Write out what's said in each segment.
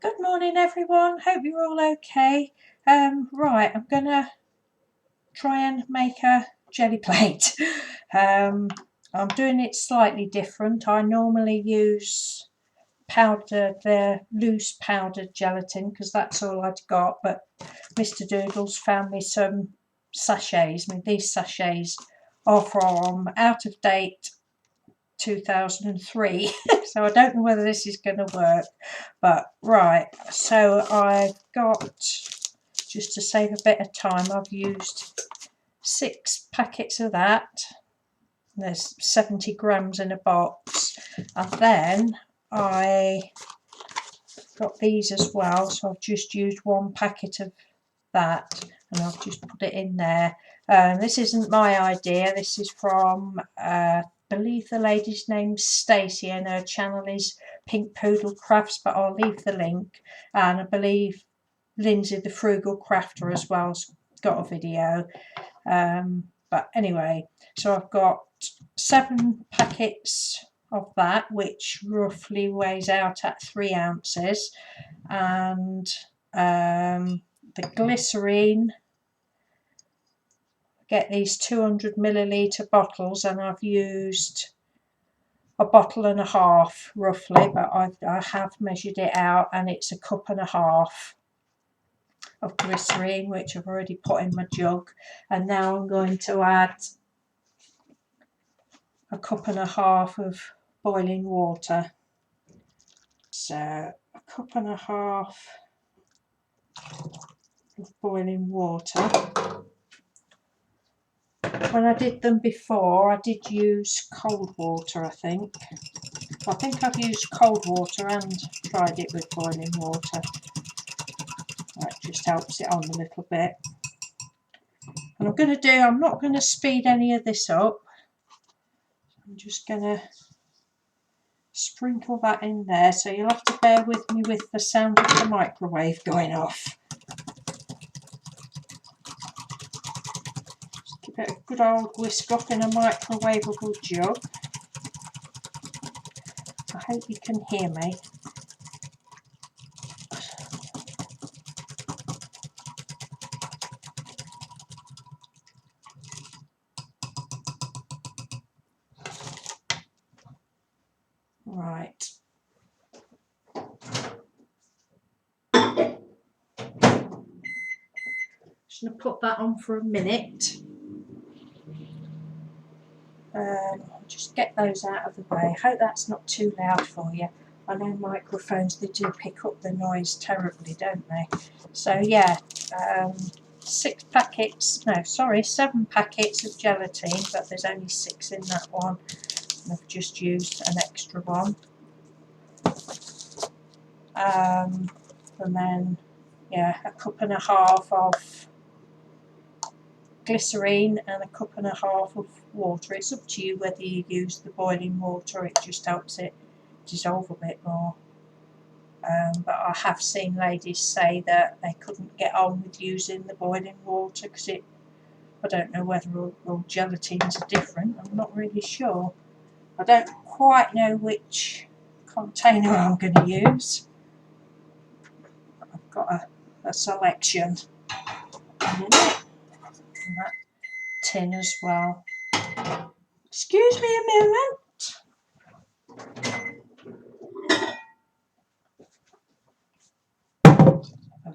Good morning everyone, hope you're all okay. Right, I'm gonna try and make a jelly plate. I'm doing it slightly different. I normally use the loose powdered gelatin because that's all I'd got, but Mr. Doodles found me some sachets. I mean, these sachets are from out of date 2003 so I don't know whether this is going to work, but right, so I've got, just to save a bit of time, I've used 6 packets of that. There's 70 grams in a box, and then I got these as well, so I've just used 1 packet of that and I've just put it in there. This isn't my idea, this is from I believe the lady's name's Stacey and her channel is Pink Poodle Crafts, but I'll leave the link. And I believe Lindsay the Frugal Crafter as well's got a video. But anyway, so I've got 7 packets of that, which roughly weighs out at 3 ounces, and the glycerine. Get these 200 milliliter bottles, and I've used a bottle and a half roughly, but I have measured it out and it's a cup and a half of glycerine, which I've already put in my jug. And now I'm going to add a cup and a half of boiling water. So a cup and a half of boiling water. When I did them before, I did use cold water, I think. I've used cold water and tried it with boiling water. That just helps it on a little bit. And I'm not going to speed any of this up. I'm just going to sprinkle that in there, so you'll have to bear with me with the sound of the microwave going off. Just give it a good old whisk up in a microwavable jug. I hope you can hear me. Right. Just going to put that on for a minute. Just get those out of the way. I hope that's not too loud for you. I know microphones, they do pick up the noise terribly, don't they? So yeah, 7 packets of gelatine, but there's only 6 in that one. And I've just used an extra one. And then, yeah, a cup and a half of glycerine and a cup and a half of water. It's up to you whether you use the boiling water, it just helps it dissolve a bit more. But I have seen ladies say that they couldn't get on with using the boiling water because I don't know whether all gelatines are different, I'm not really sure. I don't quite know which container I'm going to use. I've got a selection in it. And that tin as well. Excuse me a moment.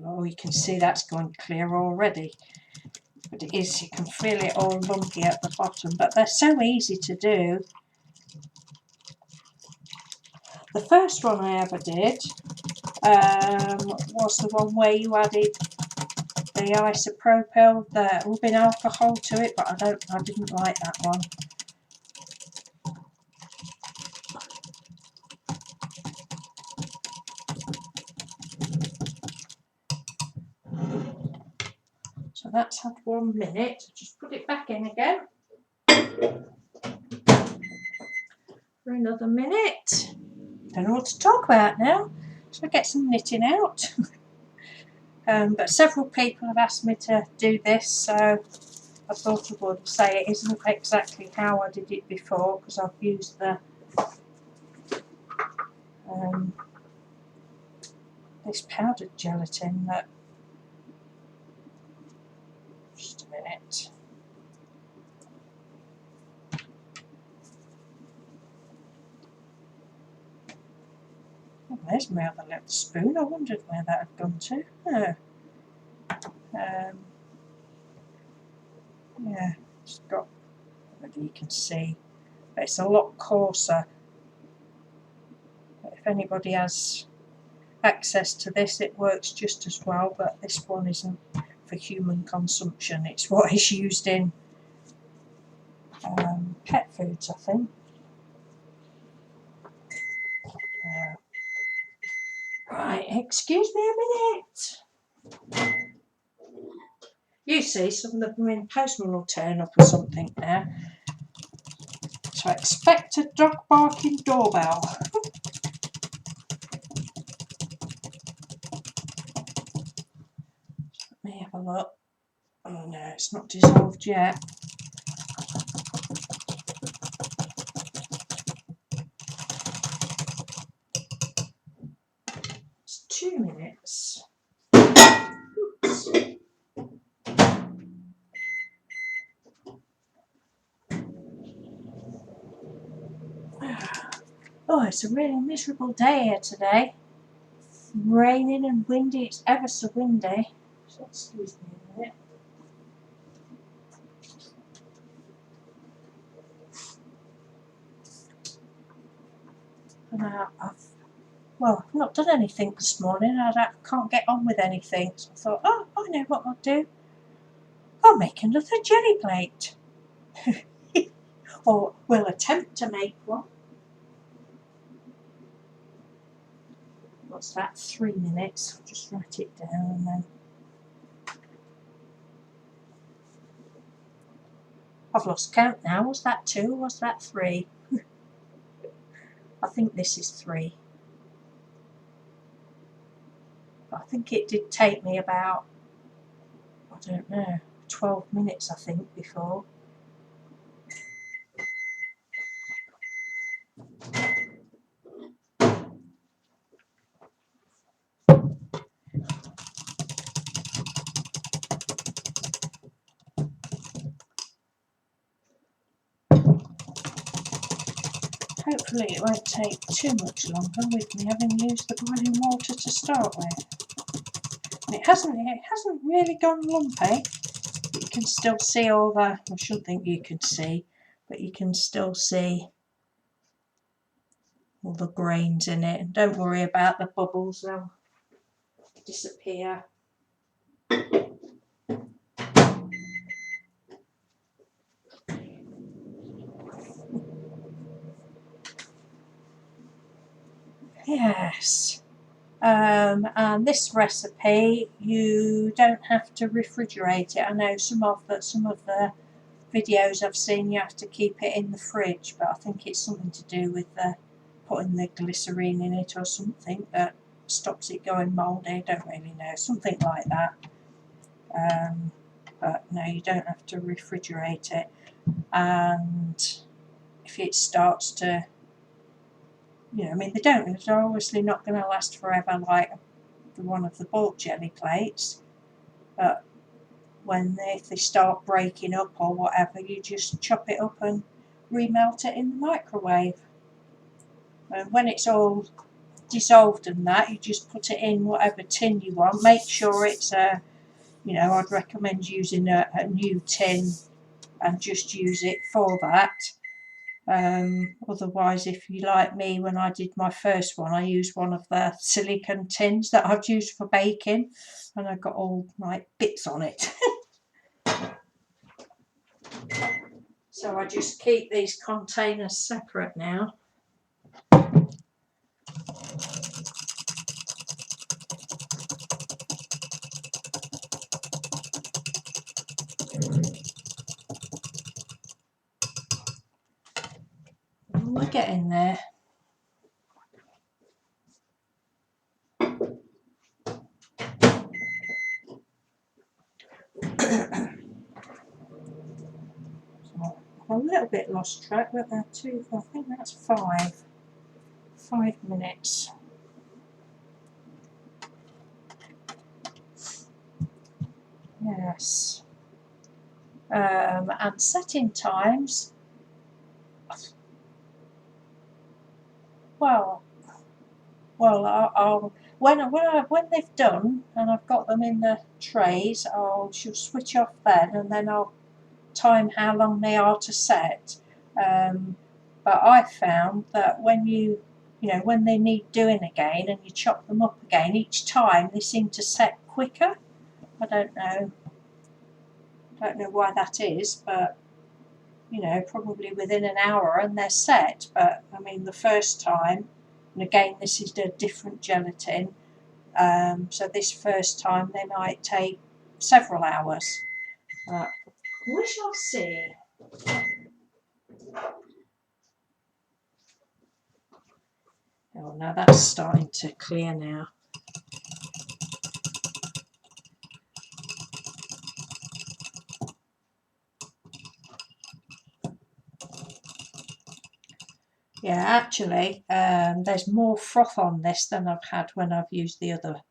Oh, you can see that's gone clear already. But it is, you can feel it all lumpy at the bottom. But they're so easy to do. The first one I ever did was the one where you added the isopropyl, the rubbing alcohol to it, but I didn't like that one. So that's had 1 minute. Just put it back in again for another minute. Don't know what to talk about now. So I get some knitting out. But several people have asked me to do this, so I thought I would say it isn't exactly how I did it before, because I've used the this powdered gelatin that, just a minute. Oh, there's my other little spoon. I wondered where that had gone to. Oh. Yeah, it's got, whether you can see, but it's a lot coarser. But if anybody has access to this, it works just as well, but this one isn't for human consumption. It's what is used in pet foods, I think. Right, excuse me a minute. You see, some of them in postman will turn up or something now. So expect a dog barking doorbell. Let me have a look. Oh no, it's not dissolved yet. It's 2 minutes. Oops. Oh, it's a really miserable day here today. Raining and windy. It's ever so windy. So excuse me a minute. And I've not done anything this morning. I can't get on with anything. So I thought, oh, I know what I'll do. I'll make another jelly plate. Or we'll attempt to make one. What's that? 3 minutes. I'll just write it down and then. I've lost count now. Was that 2 or was that 3? I think this is 3. But I think it did take me about, I don't know, 12 minutes I think before. Hopefully it won't take too much longer with me having used the boiling water to start with. And it hasn't really gone lumpy. But you can still see all the, I shouldn't think you can see, but you can still see all the grains in it. And don't worry about the bubbles, they'll disappear. Yes. And this recipe, you don't have to refrigerate it. I know some of the videos I've seen you have to keep it in the fridge, but I think it's something to do with putting the glycerine in it or something that stops it going mouldy. I don't really know, something like that. But no, you don't have to refrigerate it. And if it starts to, I mean, they're obviously not going to last forever like one of the bulk jelly plates, but if they start breaking up or whatever, you just chop it up and remelt it in the microwave. And when it's all dissolved and that, you just put it in whatever tin you want. Make sure it's I'd recommend using a new tin and just use it for that. Otherwise, if you like me, when I did my first one, I used one of the silicone tins that I've used for baking, and I got all like bits on it. So I just keep these containers separate now. We're getting there. I'm a little bit lost track, but I think that's 5 minutes. Yes. And setting times, well, I'll when they've done and I've got them in the trays, she'll switch off then, and then I'll time how long they are to set. But I found that when when they need doing again and you chop them up again, each time they seem to set quicker. I don't know why that is, but probably within an hour and they're set. But I mean, the first time, and again, this is a different gelatin, so this first time they might take several hours. We shall see. Oh, now that's starting to clear now. Yeah, actually, there's more froth on this than I've had when I've used the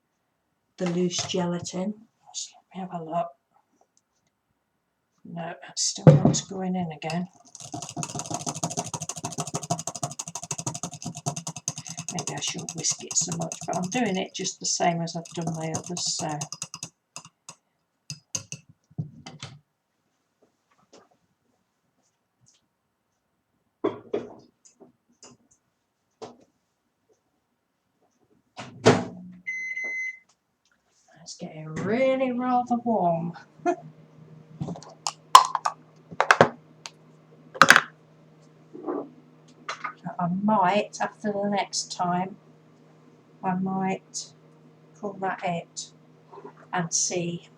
loose gelatin. Let me have a look. No, that still wants going in again. Maybe I shouldn't whisk it so much, but I'm doing it just the same as I've done my others, so. It's getting really rather warm. I might, after the next time, I might call that it and see.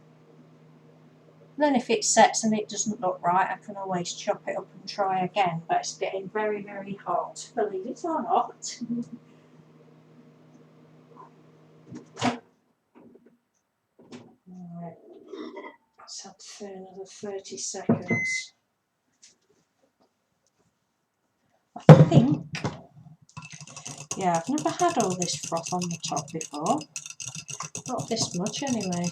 And then if it sets and it doesn't look right, I can always chop it up and try again. But it's getting very, very hot, believe it or not. Right, let's have another 30 seconds. I think, yeah, I've never had all this froth on the top before. Not this much anyway.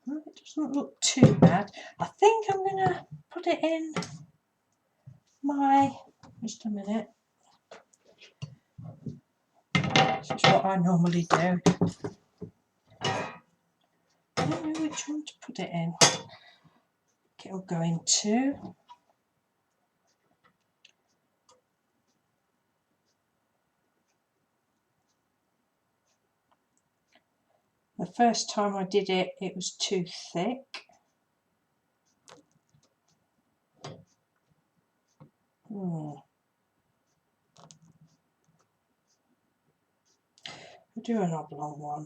Well, it doesn't look too bad. I think I'm going to put it in just a minute. This is what I normally do. I don't know which one to put it in. It'll go into. The first time I did it, it was too thick. I'll do an oblong one.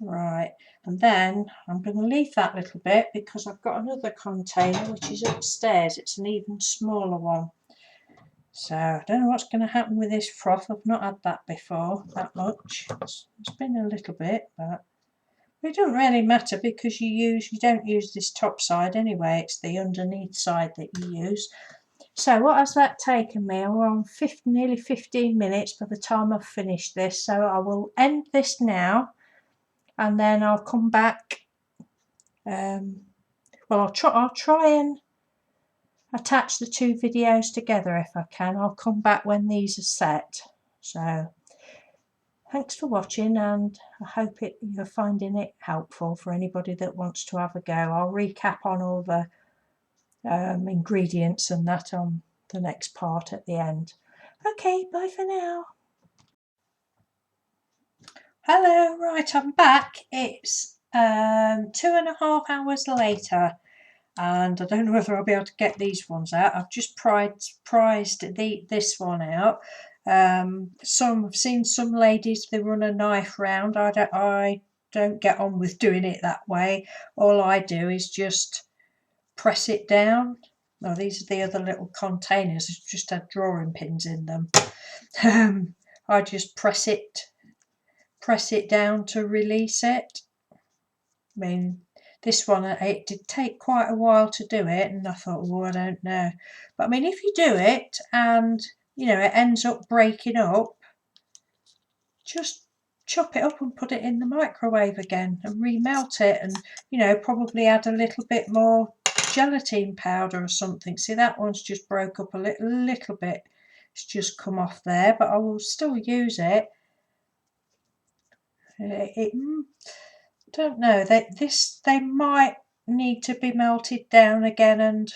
Right, and then I'm going to leave that little bit because I've got another container which is upstairs. It's an even smaller one. So I don't know what's going to happen with this froth. I've not had that before, that much. It's been a little bit, but it doesn't really matter because you don't use this top side anyway. It's the underneath side that you use. So what has that taken me? We're on nearly 15 minutes by the time I've finished this. So I will end this now, and then I'll come back. Well, I'll try and attach the two videos together if I can. I'll come back when these are set. So thanks for watching, and I hope you're finding it helpful for anybody that wants to have a go. I'll recap on all the ingredients and that on the next part at the end. Okay, bye for now. Hello, right, I'm back. It's 2.5 hours later, and I don't know whether I'll be able to get these ones out. I've just prized this one out. I've seen some ladies, they run a knife round. I don't get on with doing it that way. All I do is just press it down Oh, these are the other little containers. It's just had drawing pins in them. I just press it down to release it. I mean, this one, it did take quite a while to do it, and I thought, oh, I don't know. But I mean, if you do it and, you know, it ends up breaking up, just chop it up and put it in the microwave again and remelt it, and, you know, probably add a little bit more gelatin powder or something. See, that one's just broke up a little bit. It's just come off there, but I will still use it. Don't know, they might need to be melted down again, and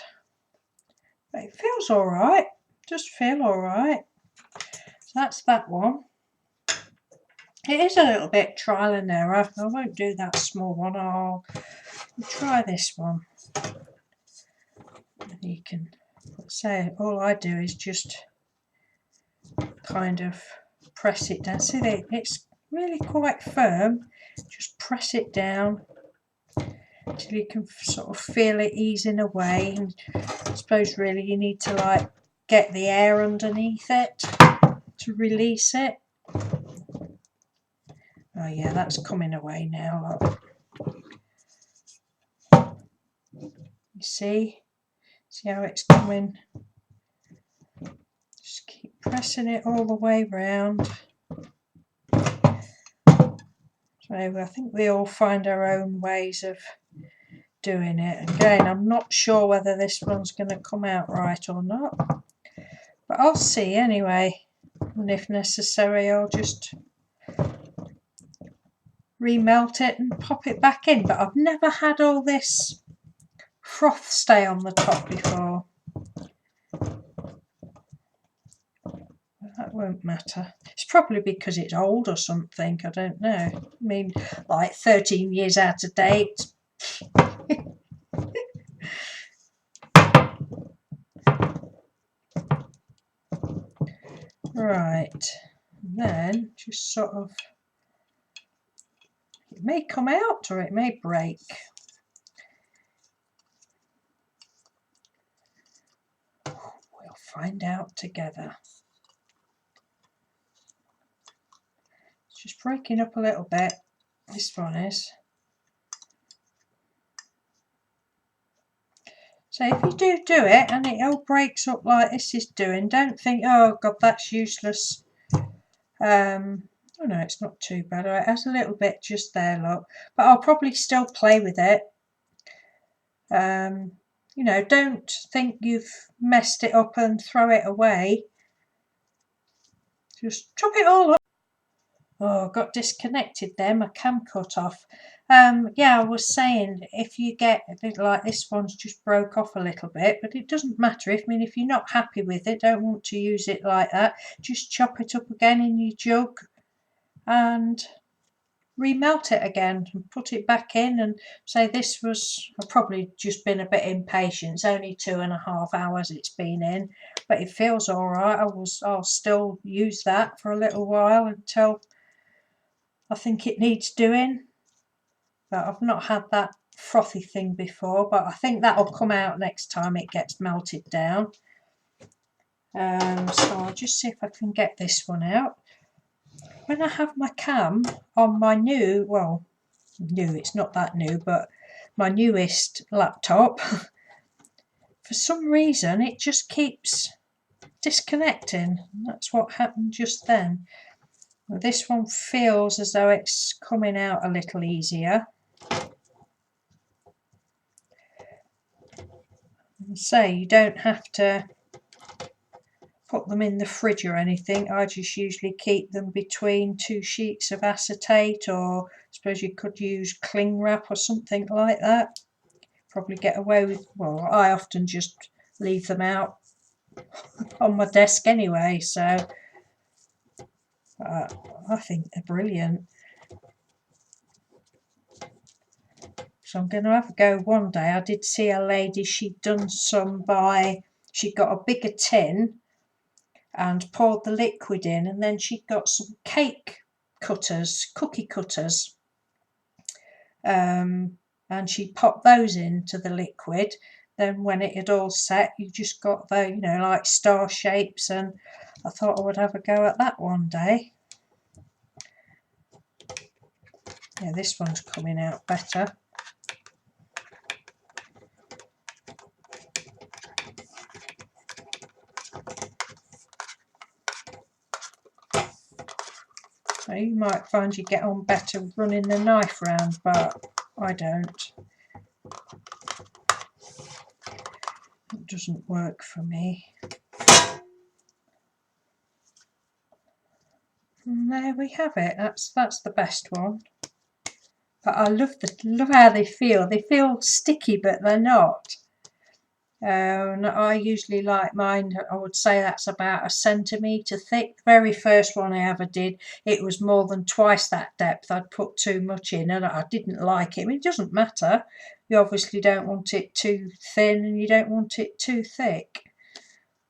it feels all right. Just feel all right. So that's that one. It is a little bit trial and error. I won't do that small one. I'll try this one. And you can say all I do is just kind of press it down. See, it's really quite firm. Just press it down till you can sort of feel it easing away. And I suppose really you need to like get the air underneath it to release it. Oh yeah, that's coming away now. Look. You see how it's coming? Just keep pressing it all the way round. So I think we all find our own ways of doing it. Again, I'm not sure whether this one's going to come out right or not, but I'll see anyway, and if necessary I'll just remelt it and pop it back in. But I've never had all this froth stay on the top before. That won't matter. It's probably because it's old or something, I don't know. I mean, like 13 years out of date. Right, and then just sort of, it may come out or it may break. We'll find out together. It's just breaking up a little bit, this one is. So if you do it and it all breaks up like this is doing, don't think, oh God, that's useless. Oh no, it's not too bad. It has a little bit just there, look. But I'll probably still play with it. You know, don't think you've messed it up and throw it away. Just chop it all up. Oh, got disconnected there, my cam cut off. Yeah, I was saying, if you get like this one's just broke off a little bit, but it doesn't matter. If you're not happy with it, don't want to use it like that, just chop it up again in your jug and remelt it again and put it back in. And say this was, I've probably just been a bit impatient. It's only 2.5 hours it's been in, but it feels all right. I'll still use that for a little while until I think it needs doing. But I've not had that frothy thing before, but I think that'll come out next time it gets melted down. So I'll just see if I can get this one out. When I have my cam on my new, well, new, it's not that new, but my newest laptop, for some reason it just keeps disconnecting. That's what happened just then. Well, this one feels as though it's coming out a little easier. And so you don't have to put them in the fridge or anything. I just usually keep them between 2 sheets of acetate, or I suppose you could use cling wrap or something like that. Probably get away with, well, I often just leave them out on my desk anyway, so I think they're brilliant. So I'm going to have a go one day. I did see a lady, she'd done some she'd got a bigger tin and poured the liquid in, and then she'd got some cake cutters, cookie cutters, and she popped those into the liquid, then when it had all set, you just got the, you know, like star shapes, and I thought I would have a go at that one day. Yeah, this one's coming out better. So you might find you get on better running the knife round, but I don't. It doesn't work for me. And there we have it. That's the best one. But I love how they feel. They feel sticky, but they're not. And I usually like mine, I would say that's about 1 centimetre thick. The very first one I ever did, it was more than twice that depth. I'd put too much in and I didn't like it. I mean, it doesn't matter. You obviously don't want it too thin and you don't want it too thick.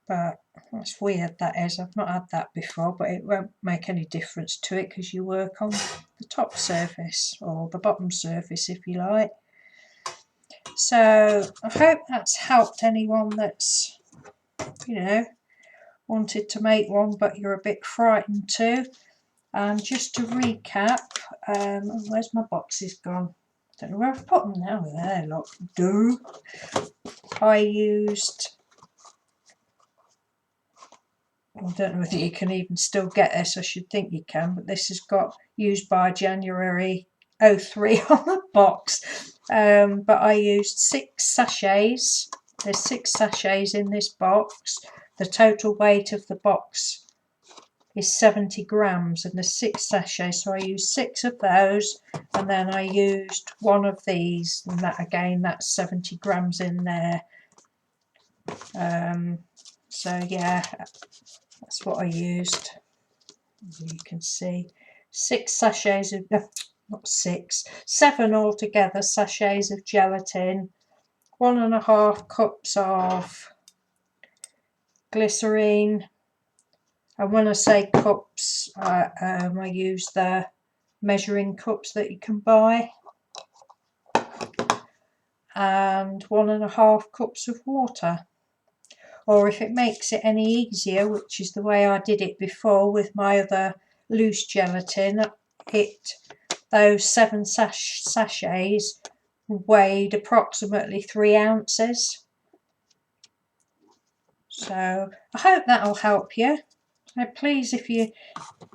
But that's weird, that is. I've not had that before, but it won't make any difference to it because you work on the top surface or the bottom surface, if you like. So I hope that's helped anyone that's, you know, wanted to make one but you're a bit frightened too. And just to recap, where's my boxes gone? Don't know where I've put them now. There, look. I used, I don't know whether you can even still get this. I should think you can, but this has got used by January 03 on the box. But I used 6 sachets. There's 6 sachets in this box. The total weight of the box is 70 grams and there's 6 sachets, so I used 6 of those, and then I used 1 of these, and that again, that's 70 grams in there. So yeah, that's what I used. As you can see, 6 sachets of, not 6, 7 altogether sachets of gelatin, 1.5 cups of glycerine, and when I say cups, I use the measuring cups that you can buy, and 1.5 cups of water. Or if it makes it any easier, which is the way I did it before with my other loose gelatin, those 7 sachets weighed approximately 3 ounces. So I hope that'll help you. So please, if you're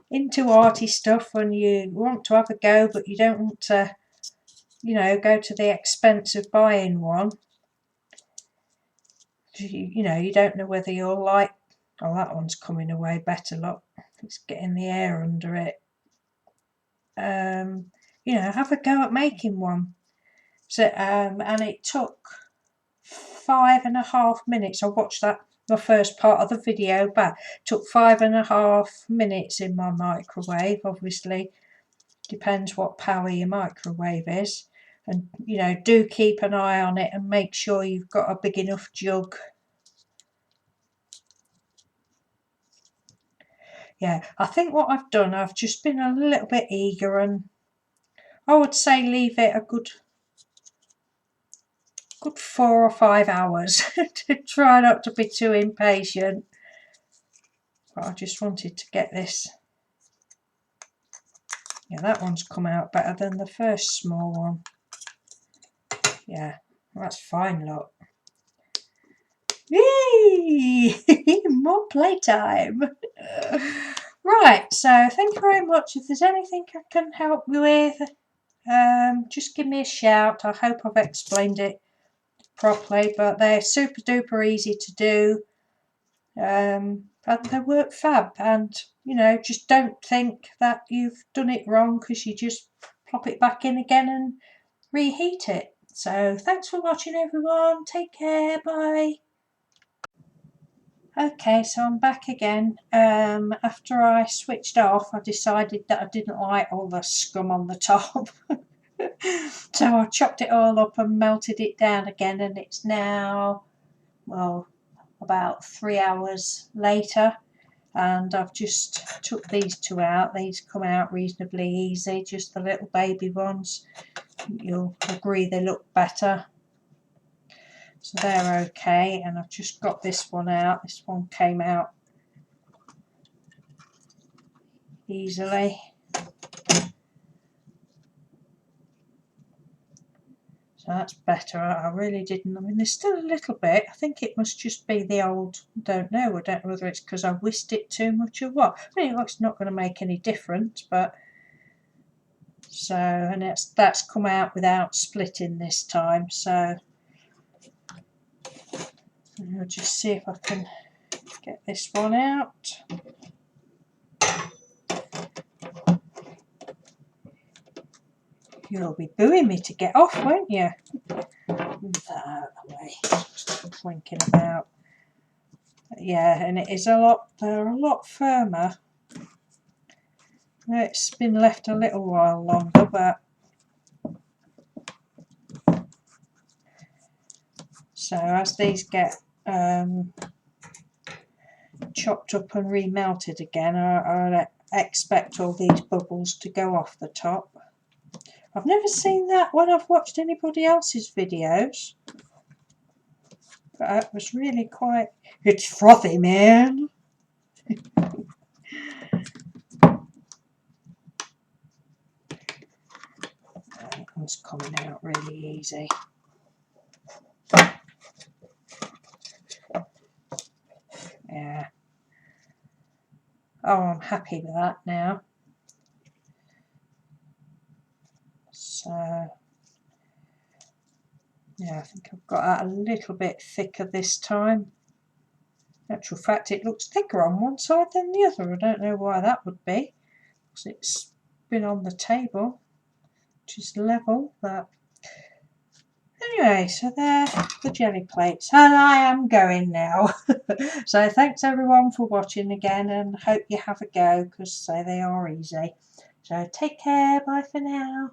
into arty stuff and you want to have a go but you don't want to, you know, go to the expense of buying one, you know, you don't know whether you'll like, oh, that one's coming away better, look, it's getting the air under it. You know, have a go at making one. So and it took 5.5 minutes. I watched that, the first part of the video back. It took 5.5 minutes in my microwave. Obviously depends what power your microwave is, and you know, do keep an eye on it and make sure you've got a big enough jug. Yeah, I think what I've done, I've just been a little bit eager, and I would say leave it a good 4 or 5 hours to try not to be too impatient. But I just wanted to get this. Yeah, that one's come out better than the first small one. Yeah, that's fine, look. Yay! More playtime. Right, so thank you very much. If there's anything I can help you with, just give me a shout. I hope I've explained it properly, but they're super duper easy to do, and they work fab. And you know, just don't think that you've done it wrong, because you just plop it back in again and reheat it. So thanks for watching, everyone. Take care. Bye. Okay, so I'm back again. After I switched off, I decided that I didn't like all the scum on the top. So I chopped it all up and melted it down again, and it's now, well, about 3 hours later, and I've just took these 2 out. These come out reasonably easy, just the little baby ones. You'll agree they look better. So they're okay, and I've just got this one out. This one came out easily. So that's better. I really didn't. I mean, there's still a little bit. I think it must just be the old, I don't know whether it's because I whisked it too much or what. I mean, it's not going to make any difference, but so, and that's come out without splitting this time. So I'll just see if I can get this one out. You'll be booing me to get off, won't you? Move that out of the way. Just clinking about. Yeah, and it is they're a lot firmer. It's been left a little while longer, but so as these get chopped up and remelted again, I expect all these bubbles to go off the top. I've never seen that when I've watched anybody else's videos, but it was really quite... It's frothy, man! That one's coming out really easy. Yeah. Oh, I'm happy with that now. So, yeah, I think I've got that a little bit thicker this time. In actual fact, it looks thicker on one side than the other. I don't know why that would be, because it's been on the table, which is level. But anyway, so they're the jelly plates, and I am going now. So thanks everyone for watching again, and hope you have a go, because they are easy. So take care, bye for now.